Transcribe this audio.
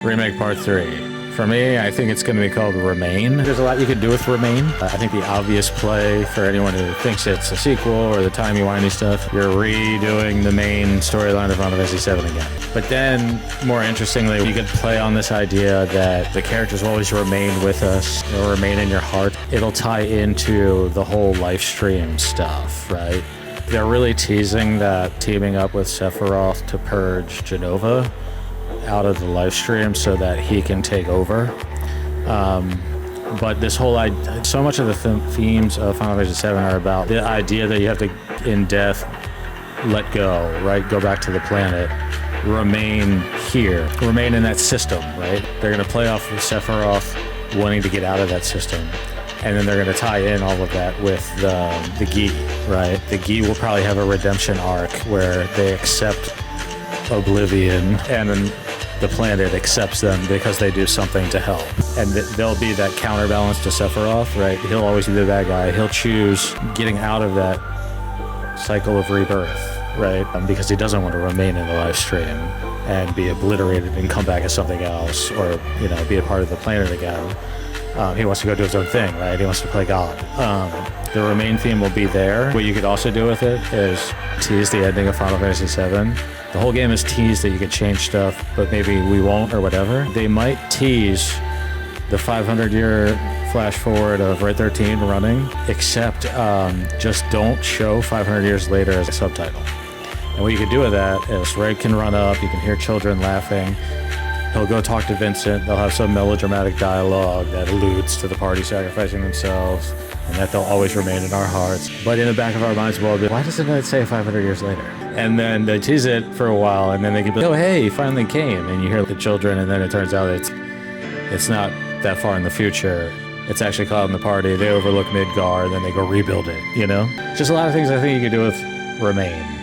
Remake Part 3. For me, I think it's going to be called Remain. There's a lot you can do with Remain. I think the obvious play for anyone who thinks it's a sequel or the timey-wimey stuff, you're redoing the main storyline of Final Fantasy 7 again. But then, more interestingly, you could play on this idea that the characters will always remain with us, they'll remain in your heart. It'll tie into the whole lifestream stuff, right? They're really teasing that teaming up with Sephiroth to purge Genova out of the live stream so that he can take over. But this whole so much of the themes of Final Fantasy VII are about the idea that you have to, in death, let go, right? Go back to the planet, remain here, remain in that system, right? They're going to play off of Sephiroth wanting to get out of that system. And then they're going to tie in all of that with the Gi, right? The Gi will probably have a redemption arc where they accept Oblivion and then the planet accepts them because they do something to help. And there'll be that counterbalance to Sephiroth, right? He'll always be the bad guy. He'll choose getting out of that cycle of rebirth, right? Because he doesn't want to remain in the live stream and be obliterated and come back as something else, or, you know, be a part of the planet again. He wants to go do his own thing, right? He wants to play God. The Remain theme will be there. What you could also do with it is tease the ending of Final Fantasy VII. The whole game is teased that you could change stuff, but maybe we won't or whatever. They might tease the 500-year flash forward of Red 13 running, except just don't show 500 years later as a subtitle. And what you can do with that is Red can run up, you can hear children laughing, he'll go talk to Vincent, they'll have some melodramatic dialogue that alludes to the party sacrificing themselves, and that they'll always remain in our hearts. But in the back of our minds, we'll be, why doesn't it say 500 years later? And then they tease it for a while, and then they can be like, oh, hey, he finally came. And you hear the children, and then it turns out it's not that far in the future. It's actually caught in the party. They overlook Midgar, and then they go rebuild it, you know? Just a lot of things I think you could do with Remain.